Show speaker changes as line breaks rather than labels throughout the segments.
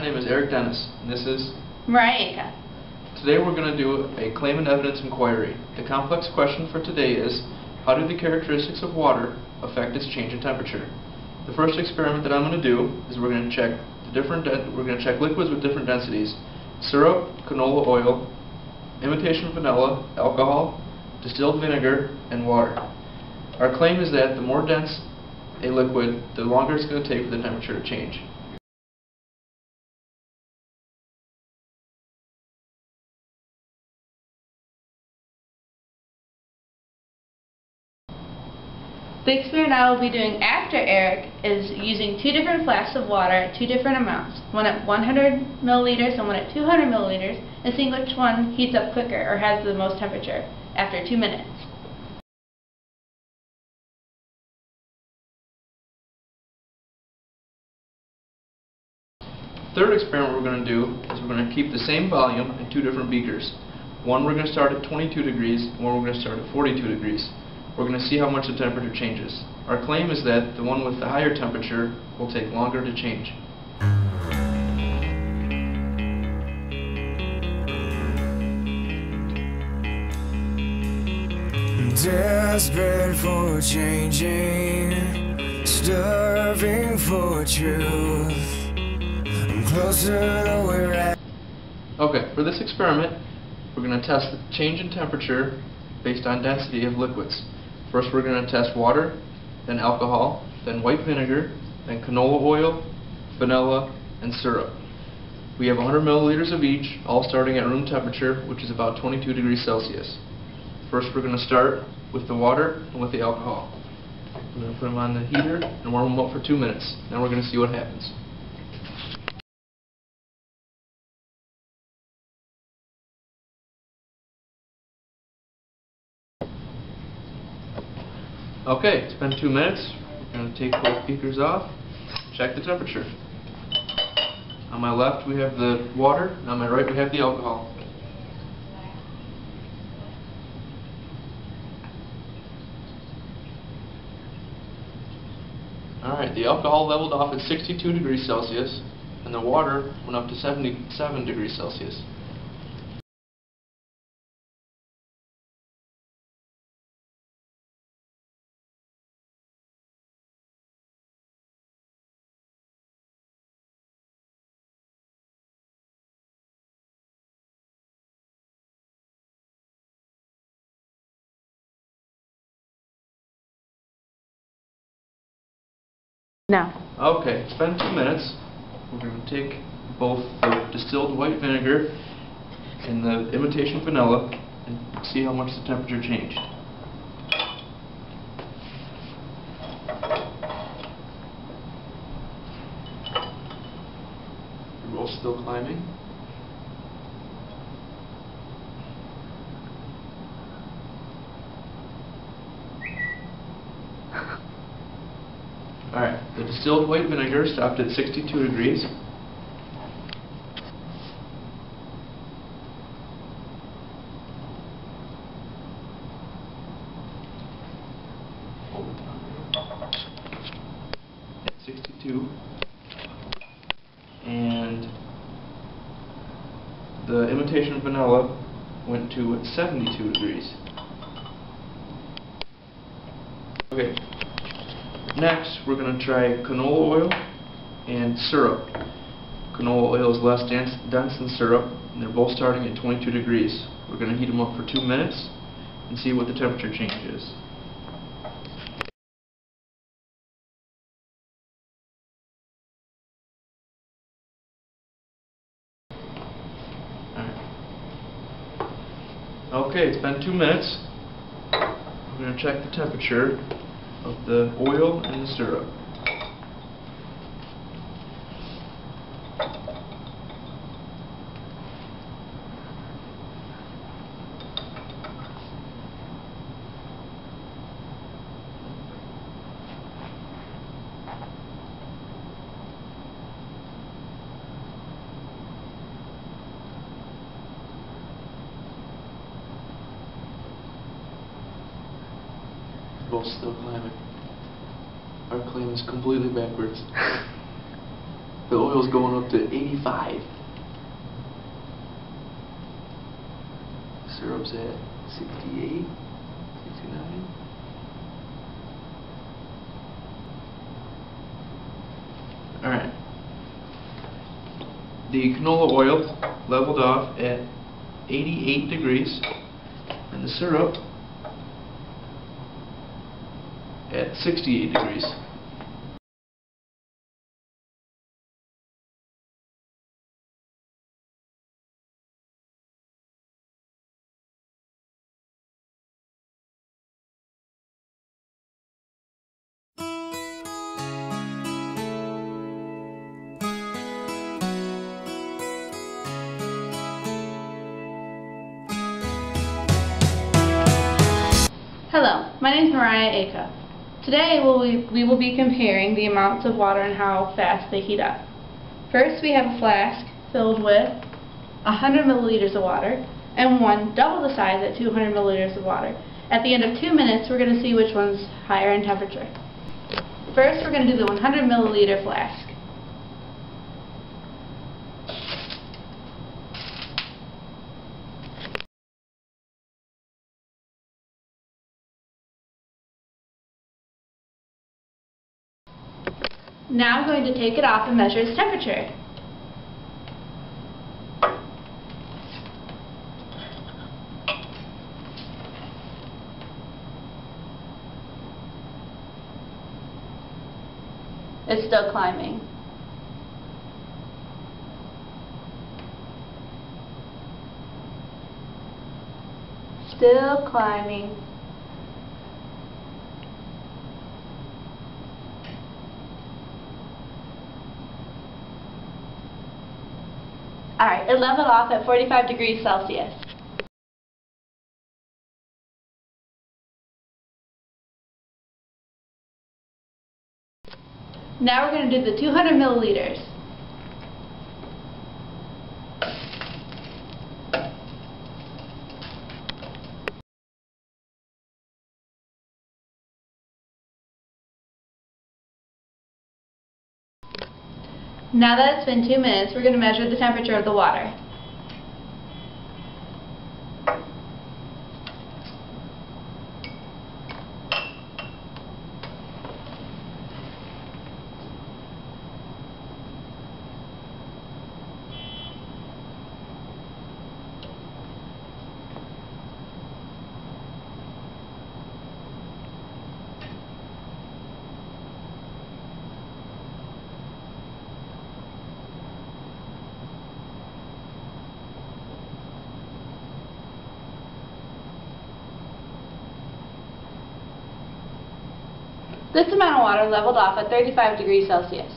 name is Eric Dennis, and this is
Mariah.
Today we're going to do a claim and evidence inquiry. The complex question for today is, how do the characteristics of water affect its change in temperature? The first experiment that I'm going to do is we're going to check liquids with different densities: syrup, canola oil, imitation vanilla, alcohol, distilled vinegar, and water. Our claim is that the more dense a liquid, the longer it's going to take for the temperature to change.
The experiment I will be doing after Eric is using two different flasks of water at two different amounts, one at 100 milliliters and one at 200 milliliters, and seeing which one heats up quicker or has the most temperature after 2 minutes.
Third experiment we're going to do is we're going to keep the same volume in two different beakers. One we're going to start at 22 degrees, and one we're going to start at 42 degrees. We're going to see how much the temperature changes. Our claim is that the one with the higher temperature will take longer to change.
Desperate for changing, starving for truth. I'm closer to where I...
Okay, for this experiment, we're going to test the change in temperature based on density of liquids. First we're going to test water, then alcohol, then white vinegar, then canola oil, vanilla, and syrup. We have 100 milliliters of each, all starting at room temperature, which is about 22 degrees Celsius. First we're going to start with the water and with the alcohol. We're going to put them on the heater and warm them up for 2 minutes. Then we're going to see what happens. Okay, it's been 2 minutes. We're going to take both beakers off, check the temperature. On my left we have the water, and on my right we have the alcohol. Alright, the alcohol leveled off at 62 degrees Celsius, and the water went up to 77 degrees Celsius.
No.
Okay, it's been 2 minutes. We're going to take both the distilled white vinegar and the imitation vanilla and see how much the temperature changed. They're both still climbing. Alright, the distilled white vinegar stopped at 62 degrees. At 62. And the imitation vanilla went to 72 degrees. Okay. Next, we're going to try canola oil and syrup. Canola oil is less dense than syrup, and they're both starting at 22 degrees. We're going to heat them up for 2 minutes and see what the temperature change is. Okay, it's been 2 minutes. We're going to check the temperature of the oil and the syrup. Both still climbing. Our claim is completely backwards. The oil's going up to 85. Syrup's at 68, 69. Alright. The canola oil leveled off at 88 degrees, and the syrup at 68 degrees.
Hello, my name is Mariah Acuff. Today we will be comparing the amounts of water and how fast they heat up. First, we have a flask filled with 100 milliliters of water and one double the size at 200 milliliters of water. At the end of 2 minutes, we're going to see which one's higher in temperature. First, we're going to do the 100 milliliter flask. Now I'm going to take it off and measure its temperature. It's still climbing. Still climbing. Alright, it leveled off at 45 degrees Celsius. Now we're going to do the 200 milliliters. Now that it's been 2 minutes, we're going to measure the temperature of the water. This amount of water leveled off at 35 degrees Celsius.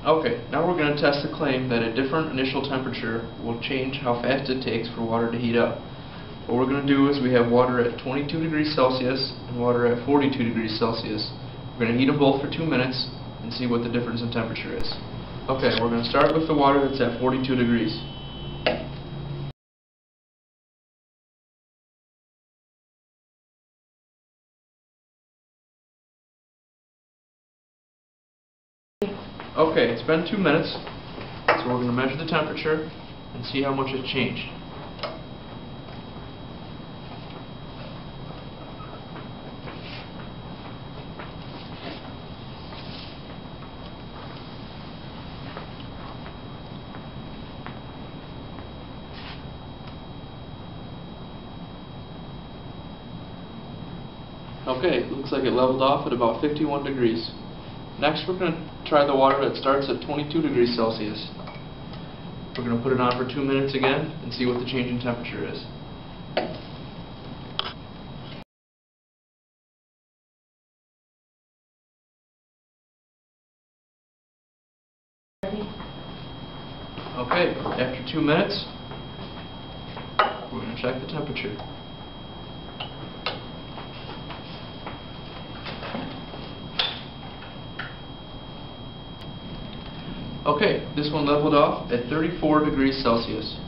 Okay, now we're going to test the claim that a different initial temperature will change how fast it takes for water to heat up. What we're going to do is we have water at 22 degrees Celsius and water at 42 degrees Celsius. We're going to heat them both for 2 minutes and see what the difference in temperature is. Okay, we're going to start with the water that's at 42 degrees. Okay, it's been 2 minutes, so we're going to measure the temperature and see how much it changed. Okay, looks like it leveled off at about 51 degrees. Next, we're going to try the water that starts at 22 degrees Celsius. We're going to put it on for 2 minutes again and see what the change in temperature is. Okay, after 2 minutes, We're going to check the temperature. Okay, this one leveled off at 34 degrees Celsius.